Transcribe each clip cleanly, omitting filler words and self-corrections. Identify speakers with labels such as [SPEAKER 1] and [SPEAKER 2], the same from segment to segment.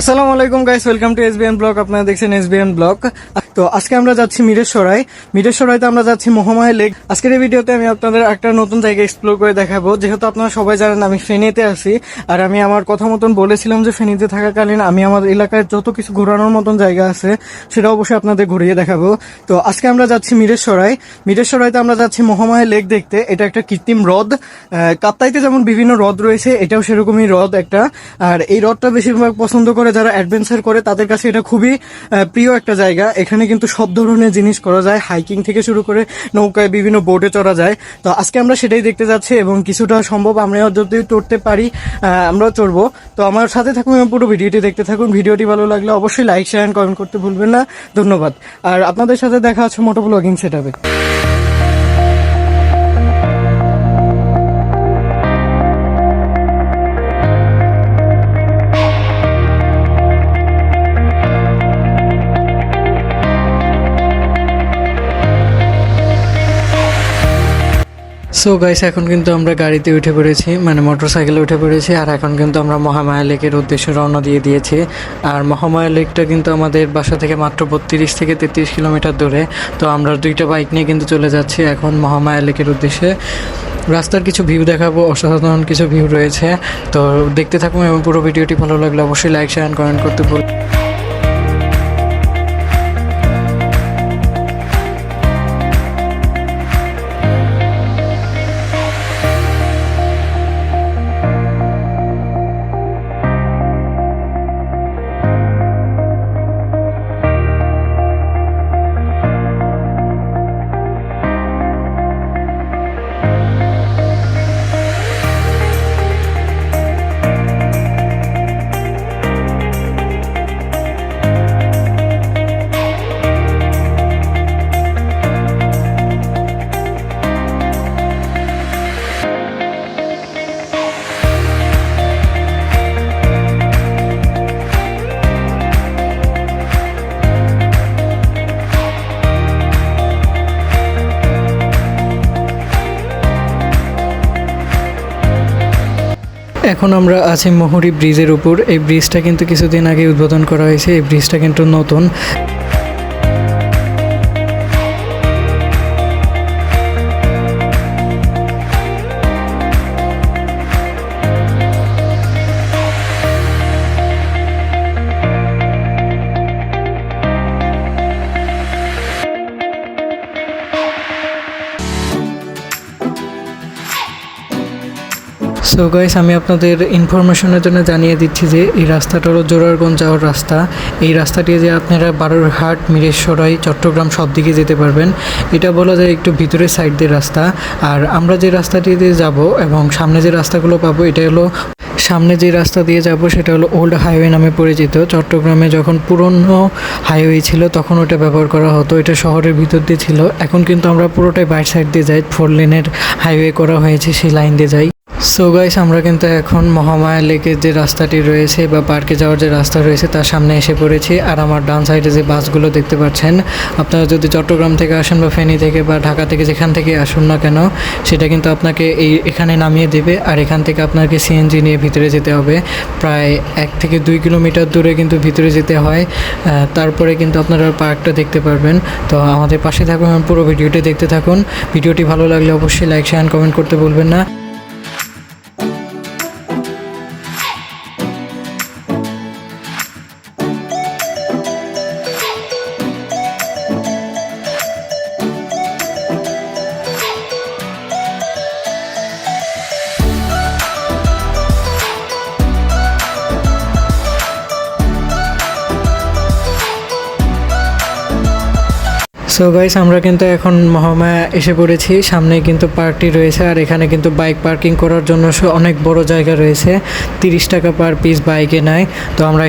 [SPEAKER 1] আসসালামু আলাইকুম guys, welcome to SBN blog. আপনারা দেখছেন এসবিএন ব্লগ। তো আজকে আমরা যাচ্ছি মিরেশ্বরাইতে আমরা যাচ্ছি মহামায়া লেক। আজকের এই ভিডিওতে আমি আপনাদের একটা নতুন জায়গা এক্সপ্লোর করে দেখাবো। যেহেতু আপনারা সবাই জানেন আমি ফেনীতে আছি, আর আমি আমার কথা মতন বলেছিলাম যে ফেনীতে থাকাকালীন আমি আমার এলাকায় যত কিছু ঘোরানোর মতন জায়গা আছে সেটা অবশ্যই আপনাদের ঘুরিয়ে দেখাবো। তো আজকে আমরা যাচ্ছি মিরেশ্বরাইতে আমরা যাচ্ছি মহামায়া লেক দেখতে। এটা একটা কৃত্রিম হ্রদ। কাপ্তাইতে যেমন বিভিন্ন হ্রদ রয়েছে, এটাও সেরকমই হ্রদ একটা। আর এই হ্রদটা বেশিরভাগ পছন্দ করে যারা অ্যাডভেঞ্চার করে তাদের কাছে এটা খুবই প্রিয় একটা জায়গা। এখানে কিন্তু সব ধরনের জিনিস করা যায়, হাইকিং থেকে শুরু করে নৌকায় বিভিন্ন বোটে চড়া যায়। তো আজকে আমরা সেটাই দেখতে যাচ্ছি এবং কিছুটা সম্ভব আমরা যদি চড়তে পারি আমরা চড়বো। তো আমার সাথে থাকুন এবং পুরো ভিডিওটি দেখতে থাকুন। ভিডিওটি ভালো লাগলে অবশ্যই লাইক, শেয়ার এন্ড কমেন্ট করতে ভুলবেন না। ধন্যবাদ। আর আপনাদের সাথে দেখা হচ্ছে মোটো ব্লগিং সেটআপে। সো গাইস, এখন কিন্তু আমরা গাড়িতে উঠে পড়েছি, মানে মোটর সাইকেলে উঠে পড়েছি। আর এখন কিন্তু আমরা মহামায়া লেকের উদ্দেশ্যে রওনা দিয়ে দিয়েছি। আর মহামায়া লেকটা কিন্তু আমাদের বাসা থেকে মাত্র 32 থেকে 33 কিলোমিটার দূরে। তো আমরা দুইটা বাইক নিয়ে কিন্তু চলে যাচ্ছি এখন মহামায়া লেকের উদ্দেশ্যে। রাস্তার কিছু ভিউ দেখাবো, অসাধারণ কিছু ভিউ রয়েছে। তো দেখতে থাকুন এবং পুরো ভিডিওটি ভালো লাগলে অবশ্যই লাইক, শেয়ার কমেন্ট করতে ভুলবেন না। এখন আমরা আছি মহুরী ব্রিজের উপর। এই ব্রিজটা কিন্তু কিছুদিন আগে উদ্বোধন করা হয়েছে। এই ব্রিজটা কিন্তু নতুন। সো গাইস, আমি আপনাদের ইনফরমেশনের জন্য জানিয়ে দিচ্ছি যে এই রাস্তাটা হলো জোরারগঞ্জ যাওয়ার রাস্তা। এই রাস্তাটি যে আপনারা বারুরহাট, মিরেশ্বরাই, চট্টগ্রাম সব দিকে যেতে পারবেন। এটা বলা যায় একটু ভিতরের সাইড দিয়ে রাস্তা। আর আমরা যে রাস্তাটি দিয়ে যাব এবং সামনে যে রাস্তাগুলো পাবো, এটা হলো সামনে যে রাস্তা দিয়ে যাব সেটা হলো ওল্ড হাইওয়ে নামে পরিচিত। চট্টগ্রামে যখন পুরনো হাইওয়ে ছিল তখন ওটা ব্যবহার করা হতো। এটা শহরের ভিতর দিয়ে ছিল। এখন কিন্তু আমরা পুরোটাই বাইর সাইড দিয়ে যাই, 4 লেনের হাইওয়ে করা হয়েছে, সেই লাইন দিয়ে যাই। সো গাইস, আমরা কিন্তু এখন মহামায়া লেকের যে রাস্তাটি রয়েছে বা পার্কে যাওয়ার যে রাস্তা রয়েছে তার সামনে এসে পড়েছি। আর আমার ডান সাইডে যে বাসগুলো দেখতে পাচ্ছেন, আপনারা যদি চট্টগ্রাম থেকে আসেন বা ফেনী থেকে বা ঢাকা থেকে যেখান থেকে আসুন না কেন, সেটা কিন্তু আপনাকে এখানে নামিয়ে দেবে। আর এখান থেকে আপনাকে সিএনজি নিয়ে ভিতরে যেতে হবে। প্রায় 1 থেকে 2 কিলোমিটার দূরে কিন্তু ভিতরে যেতে হয়। তারপরে কিন্তু আপনারা পার্কটা দেখতে পারবেন। তো আমাদের পাশে থাকুন, পুরো ভিডিওটি দেখতে থাকুন। ভিডিওটি ভালো লাগলে অবশ্যই লাইক, শেয়ার কমেন্ট করতে ভুলবেন না। সো গাইস, আমরা কিন্তু এখন মহামায়া এসে পড়েছি। সামনে কিন্তু পার্কটি রয়েছে। আর এখানে কিন্তু বাইক পার্কিং করার জন্য অনেক বড় জায়গা রয়েছে। 30 টাকা পার পিস বাইকে নেয়। তো আমরা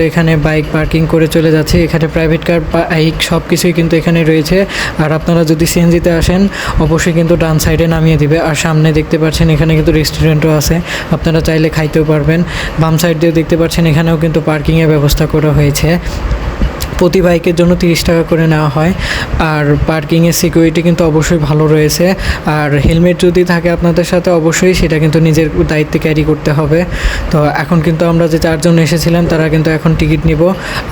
[SPEAKER 1] এখানে বাইক পার্কিং করে চলে যাচ্ছি। এখানে প্রাইভেট কার, বাইক সব কিছুই কিন্তু এখানে রয়েছে। আর আপনারা যদি সিএনজিতে আসেন অবশ্যই কিন্তু ডান সাইডে নামিয়ে দিবে। আর সামনে দেখতে পাচ্ছেন এখানে কিন্তু রেস্টুরেন্টও আছে, আপনারা চাইলে খাইতেও পারবেন। বাম সাইড দিয়ে দেখতে পাচ্ছেন এখানেও কিন্তু পার্কিংয়ের ব্যবস্থা করা হয়েছে। প্রতি বাইকের জন্য 30 টাকা করে নেওয়া হয়। আর পার্কিংয়ের সিকিউরিটি কিন্তু অবশ্যই ভালো রয়েছে। আর হেলমেট যদি থাকে আপনাদের সাথে অবশ্যই সেটা কিন্তু নিজের দায়িত্বে ক্যারি করতে হবে। তো এখন কিন্তু আমরা যে 4 জন এসেছিলাম তারা কিন্তু এখন টিকিট নিব।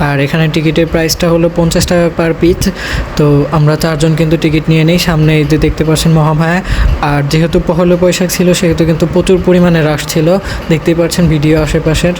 [SPEAKER 1] আর এখানে টিকিটের প্রাইসটা হলো 50 টাকা পার পিস। তো আমরা 4 জন কিন্তু টিকিট নিয়ে নিই। সামনে এই যে দেখতে পাচ্ছেন মহামায়া। আর যেহেতু পহেলা বৈশাখ ছিল সেহেতু কিন্তু প্রচুর পরিমাণে রাশ ছিল, দেখতেই পাচ্ছেন ভিডিও আশেপাশের।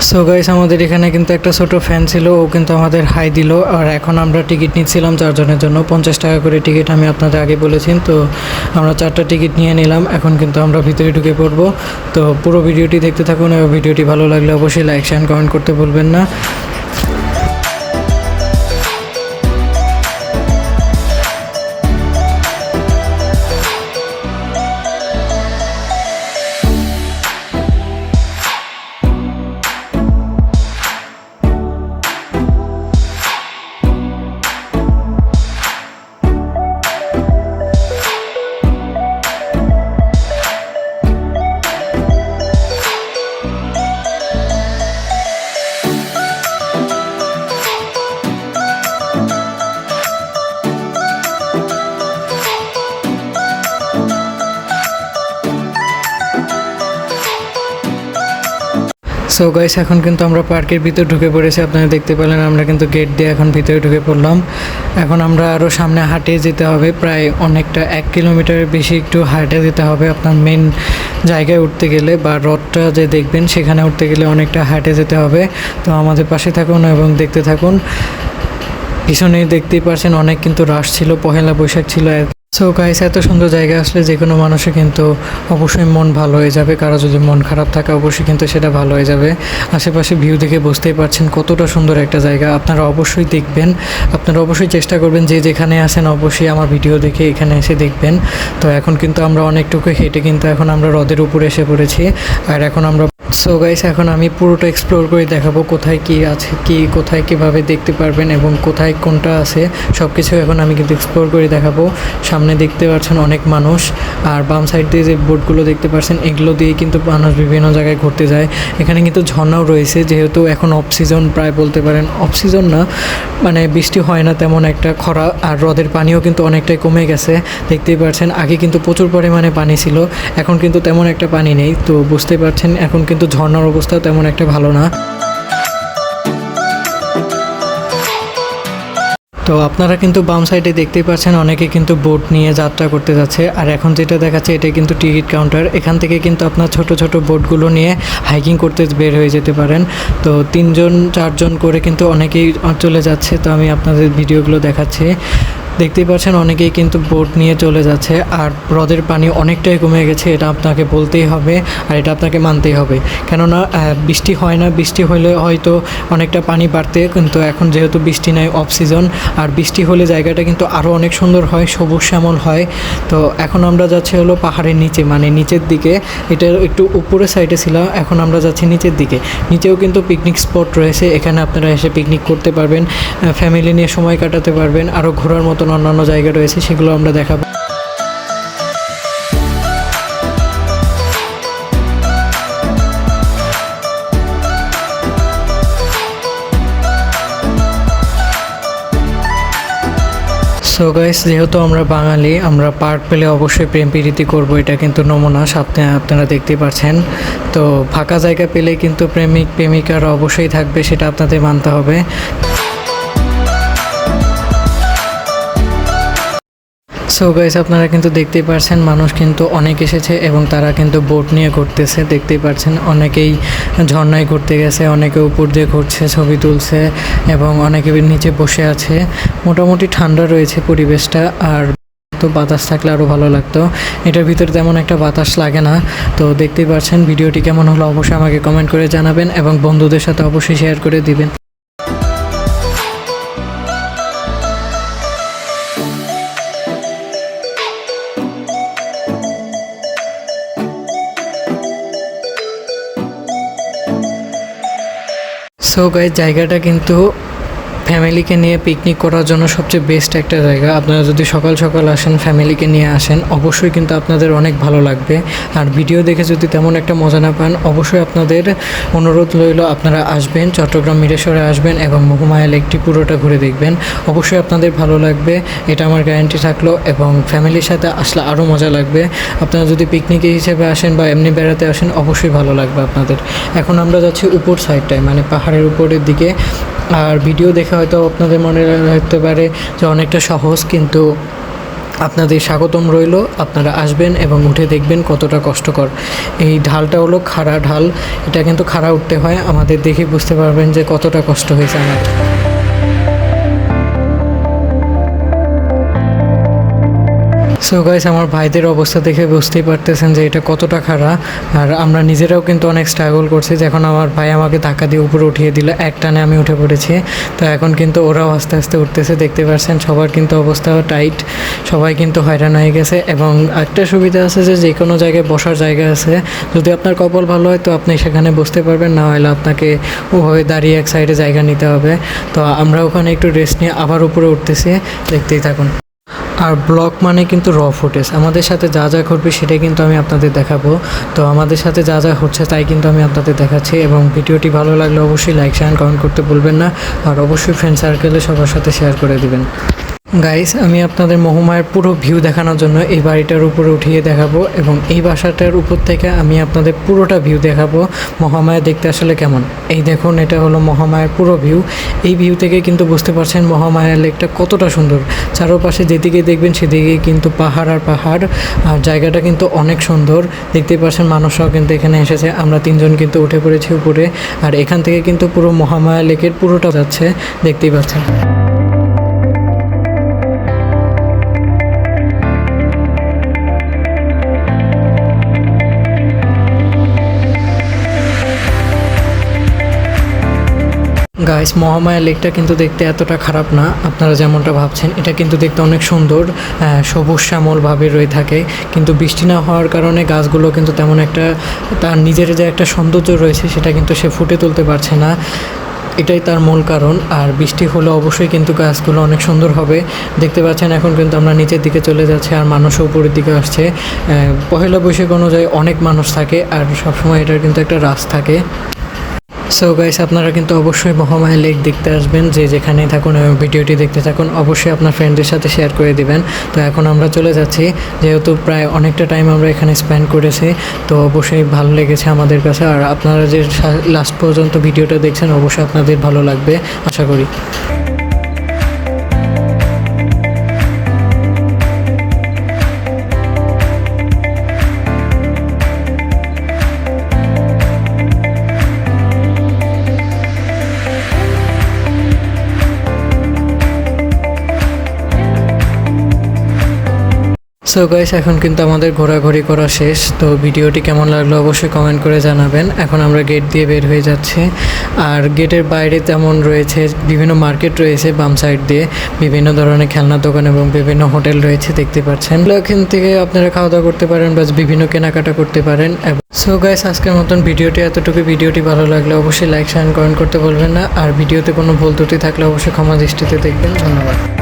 [SPEAKER 1] সো গাইস, আমাদের এখানে কিন্তু একটা ছোট ফ্যান ছিল, ও কিন্তু আমাদের হাই দিল। আর এখন আমরা টিকিট নিচ্ছিলাম 4 জনের জন্য, 50 টাকা করে টিকিট, আমি আপনাদের আগে বলেছি। তো আমরা 4টা টিকিট নিয়ে নিলাম, এখন কিন্তু আমরা ভিতরে ঢুকে পড়বো। তো পুরো ভিডিওটি দেখতে থাকুন এবং ভিডিওটি ভালো লাগলে অবশ্যই লাইক শেয়ার কমেন্ট করতে ভুলবেন না। সো গাইস, এখন কিন্তু আমরা পার্কের ভিতর ঢুকে পড়েছি। আপনারা দেখতে পেলেন আমরা কিন্তু গেট দিয়ে এখন ভিতরে ঢুকে পড়লাম। এখন আমরা আরও সামনে হাঁটে যেতে হবে, প্রায় অনেকটা 1 কিলোমিটারের বেশি একটু হাঁটে যেতে হবে আপনার মেন জায়গায় উঠতে গেলে, বা রথটা যে দেখবেন সেখানে উঠতে গেলে অনেকটা হাঁটে যেতে হবে। তো আমাদের পাশে থাকুন এবং দেখতে থাকুন। পিছনেই দেখতেই পাচ্ছেন অনেক কিন্তু রাশ ছিল, পহেলা বৈশাখ ছিল। সো গাইস, এত সুন্দর জায়গা আসলে যে কোনো মানুষের কিন্তু অবশ্যই মন ভালো হয়ে যাবে। কারো যদি মন খারাপ থাকে অবশ্যই কিন্তু সেটা ভালো হয়ে যাবে। আশেপাশে ভিউ দেখে বুঝতেই পারছেন কতটা সুন্দর একটা জায়গা। আপনারা অবশ্যই দেখবেন, আপনারা অবশ্যই চেষ্টা করবেন যে যেখানে আসেন অবশ্যই আমার ভিডিও দেখে এখানে এসে দেখবেন। তো এখন কিন্তু আমরা অনেকটুকু হেঁটে কিন্তু এখন আমরা হ্রদের উপরে এসে পড়েছি। আর এখন আমরা সো গাইস, এখন আমি পুরোটা এক্সপ্লোর করে দেখাবো কোথায় কি আছে, কি কোথায় কীভাবে দেখতে পারবেন এবং কোথায় কোনটা আছে সব কিছু এখন আমি কিন্তু এক্সপ্লোর করে দেখাবো। সামনে দেখতে পাচ্ছেন অনেক মানুষ, আর বাম সাইড দিয়ে যে বোটগুলো দেখতে পাচ্ছেন এগুলো দিয়ে কিন্তু মানুষ বিভিন্ন জায়গায় ঘুরতে যায়। এখানে কিন্তু ঝর্ণাও রয়েছে, যেহেতু এখন অফ সিজন, প্রায় বলতে পারেন অফ সিজন না, মানে বৃষ্টি হয় না তেমন একটা, খরা। আর হ্রদের পানিও কিন্তু অনেকটাই কমে গেছে, দেখতেই পাচ্ছেন। আগে কিন্তু প্রচুর পরিমাণে পানি ছিল, এখন কিন্তু তেমন একটা পানি নেই। তো বুঝতে পারছেন এখন কিন্তু ঝর্ণার অবস্থাও তেমন একটা ভালো না। তো আপনারা কিন্তু বাম সাইডে দেখতেই পাচ্ছেন অনেকে কিন্তু বোট নিয়ে যাত্রা করতে যাচ্ছে। আর এখন যেটা দেখাচ্ছে এটা কিন্তু টিকিট কাউন্টার, এখান থেকে কিন্তু আপনার ছোট ছোট বোটগুলো নিয়ে হাইকিং করতে বের হয়ে যেতে পারেন। তো 3 জন 4 জন করে কিন্তু অনেকেই চলে যাচ্ছে। তো আমি আপনাদের ভিডিওগুলো দেখাচ্ছি, দেখতেই পাচ্ছেন অনেকেই কিন্তু বোট নিয়ে চলে যাচ্ছে। আর হ্রদের পানি অনেকটাই কমে গেছে, এটা আপনাকে বলতেই হবে আর এটা আপনাকে মানতেই হবে। কেননা বৃষ্টি হয় না, বৃষ্টি হলে হয়তো অনেকটা পানি বাড়তে, কিন্তু এখন যেহেতু বৃষ্টি নাই, অফ সিজন, আর বৃষ্টি হলে জায়গাটা কিন্তু আরও অনেক সুন্দর হয়, সবুজ শ্যামল হয়। তো এখন আমরা যাচ্ছি হলো পাহাড়ের নিচে, মানে নিচের দিকে। এটা একটু উপরের সাইডে ছিল, এখন আমরা যাচ্ছি নিচের দিকে। নিচেও কিন্তু পিকনিক স্পট রয়েছে, এখানে আপনারা এসে পিকনিক করতে পারবেন, ফ্যামিলি নিয়ে সময় কাটাতে পারবেন। আরও ঘোরার মতন অন্যান্য জায়গা রয়েছে, সেগুলো আমরা দেখাবো। সো গাইস, যেহেতু আমরা বাঙালি, আমরা পার্ক পেলে অবশ্যই প্রেম প্রীতি করবো, এটা কিন্তু নমুনা সাথে আপনারা দেখতেই পাচ্ছেন। তো ফাঁকা জায়গা পেলে কিন্তু প্রেমিক প্রেমিকারা অবশ্যই থাকবে, সেটা আপনাদের মানতে হবে। সো গাইস, আপনারা কিন্তু দেখতেই পাচ্ছেন মানুষ কিন্তু অনেক এসেছে এবং তারা কিন্তু বোট নিয়ে ঘুরতেছে, দেখতেই পাচ্ছেন। অনেকেই ঝর্ণায় ঘুরতে গেছে, অনেকে উপর দিয়ে ঘুরছে, ছবি তুলছে এবং অনেকে নিচে বসে আছে। মোটামুটি ঠান্ডা রয়েছে পরিবেশটা, আর তো বাতাস থাকলে আরও ভালো লাগতো। এটার ভিতরে তেমন একটা বাতাস লাগে না। তো দেখতেই পাচ্ছেন, ভিডিওটি কেমন হলো অবশ্যই আমাকে কমেন্ট করে জানাবেন এবং বন্ধুদের সাথে অবশ্যই শেয়ার করে দিবেন। সো গাইস, জায়গাটা কিন্তু ফ্যামিলিকে নিয়ে পিকনিক করার জন্য সবচেয়ে বেস্ট একটা জায়গা। আপনারা যদি সকাল সকাল আসেন, ফ্যামিলিকে নিয়ে আসেন, অবশ্যই কিন্তু আপনাদের অনেক ভালো লাগবে। আর ভিডিও দেখে যদি তেমন একটা মজা না পান, অবশ্যই আপনাদের অনুরোধ রইল আপনারা আসবেন, চট্টগ্রাম মিরেশ্বরে আসবেন এবং মহুমায়া লেকটি পুরোটা ঘুরে দেখবেন। অবশ্যই আপনাদের ভালো লাগবে, এটা আমার গ্যারান্টি থাকলো। এবং ফ্যামিলির সাথে আসলে আরও মজা লাগবে। আপনারা যদি পিকনিকে হিসেবে আসেন বা এমনি বেড়াতে আসেন, অবশ্যই ভালো লাগবে আপনাদের। এখন আমরা যাচ্ছি উপর সাইডটায়, মানে পাহাড়ের উপরের দিকে। আর ভিডিও দেখে হয়তো আপনাদের মনে রাখতে পারে যে অনেকটা সহজ, কিন্তু আপনাদের স্বাগতম রইল। আপনারা আসবেন এবং উঠে দেখবেন কতটা কষ্টকর। এই ঢালটা হলো খাড়া ঢাল, এটা কিন্তু খাড়া উঠতে হয়। আমাদের দেখে বুঝতে পারবেন যে কতটা কষ্ট হয়েছে আমাদের। সো গাইস, আমার ভাইদের অবস্থা দেখে বুঝতেই পারতেছেন যে এটা কতটা খারাপ। আর আমরা নিজেরাও কিন্তু অনেক স্ট্রাগল করছি। যখন আমার ভাই আমাকে ধাক্কা দিয়ে উপরে উঠিয়ে দিল, এক টানে আমি উঠে পড়েছি। তো এখন কিন্তু ওরাও আস্তে আস্তে উঠতেছে, দেখতে পাচ্ছেন। সবার কিন্তু অবস্থা টাইট, সবাই কিন্তু হয়রান হয়ে গেছে। এবং একটা সুবিধা আছে যে যে কোনো জায়গায় বসার জায়গা আছে। যদি আপনার কপাল ভালো হয় তো আপনি সেখানে বসতে পারবেন, না হলে আপনাকে ওভাবে দাঁড়িয়ে এক সাইডে জায়গা নিতে হবে। তো আমরা ওখানে একটু রেস্ট নিয়ে আবার উপরে উঠতেছি, দেখতেই থাকুন। আর ব্লগ মানে কিন্তু র ফুটেজ, আমাদের সাথে যা যা ঘটবে সেটাই কিন্তু আমি আপনাদের দেখাবো। তো আমাদের সাথে যা যা হচ্ছে তাই কিন্তু আমি আপনাদের দেখাচ্ছি। এবং ভিডিওটি ভালো লাগলে অবশ্যই লাইক শেয়ার কমেন্ট করতে ভুলবেন না। আর অবশ্যই ফ্রেন্ড সার্কেলে সবার সাথে শেয়ার করে দিবেন। গাইস, আমি আপনাদের মহুমায়ের পুরো ভিউ দেখানোর জন্য এই বাড়িটার উপরে উঠিয়ে দেখাবো এবং এই বাসাটার উপর থেকে আমি আপনাদের পুরোটা ভিউ দেখাবো মহামায়া দেখতে আসলে কেমন। এই দেখুন, এটা হলো মহামায়ার পুরো ভিউ। এই ভিউ থেকে কিন্তু বুঝতে পারছেন মহামায়া লেকটা কতটা সুন্দর। চারপাশে যেদিকে দেখবেন সেদিকে কিন্তু পাহাড় আর পাহাড়। আর জায়গাটা কিন্তু অনেক সুন্দর, দেখতেই পাচ্ছেন। মানুষরাও কিন্তু এখানে এসেছে। আমরা তিনজন কিন্তু উঠে পড়েছি উপরে। আর এখান থেকে কিন্তু পুরো মহামায়া লেকের পুরোটা যাচ্ছে, দেখতেই পাচ্ছেন। গাইস, মহামায়া লেকটা কিন্তু দেখতে এতটা খারাপ না আপনারা যেমনটা ভাবছেন। এটা কিন্তু দেখতে অনেক সুন্দর, সবুজ শ্যামলভাবে রয়ে থাকে। কিন্তু বৃষ্টি না হওয়ার কারণে গাছগুলো কিন্তু তেমন একটা তার নিজের যে একটা সৌন্দর্য রয়েছে সেটা কিন্তু সে ফুটে তুলতে পারছে না। এটাই তার মূল কারণ। আর বৃষ্টি হলে অবশ্যই কিন্তু গাছগুলো অনেক সুন্দর হবে, দেখতে পাচ্ছেন। এখন কিন্তু আমরা নিচের দিকে চলে যাচ্ছি আর মানুষও উপরের দিকে আসছে। পহেলা বৈশাখ অনুযায়ী অনেক মানুষ থাকে আর সবসময় এটার কিন্তু একটা রাস থাকে। সো গাইস, আপনারা কিন্তু অবশ্যই মহামায়া লেক দেখতে আসবেন, যে যেখানেই থাকুন এবং ভিডিওটি দেখতে থাকুন। অবশ্যই আপনার ফ্রেন্ডদের সাথে শেয়ার করে দিবেন। তো এখন আমরা চলে যাচ্ছি, যেহেতু প্রায় অনেকটা টাইম আমরা এখানে স্পেন্ড করেছি। তো অবশ্যই ভালো লেগেছে আমাদের কাছে। আর আপনারা যে লাস্ট পর্যন্ত ভিডিওটা দেখছেন, অবশ্যই আপনাদের ভালো লাগবে আশা করি। সো গাইস, এখন কিন্তু আমাদের ঘোরাঘুরি করা শেষ। তো ভিডিওটি কেমন লাগলো অবশ্যই কমেন্ট করে জানাবেন। এখন আমরা গেট দিয়ে বের হয়ে যাচ্ছি। আর গেটের বাইরে তেমন রয়েছে বিভিন্ন মার্কেট রয়েছে, বাম সাইড দিয়ে বিভিন্ন ধরনের খেলনার দোকান এবং বিভিন্ন হোটেল রয়েছে, দেখতে পাচ্ছেন। এখান থেকে আপনারা খাওয়া দাওয়া করতে পারেন বা বিভিন্ন কেনাকাটা করতে পারেন। সো গাইস, আজকের মতন ভিডিওটি এতটুকু। ভিডিওটি ভালো লাগলে অবশ্যই লাইক শেয়ার কমেন্ট করতে বলবেন না। আর ভিডিওতে কোনো ভুল ত্রুটি থাকলে অবশ্যই ক্ষমা দৃষ্টিতে দেখবেন। ধন্যবাদ।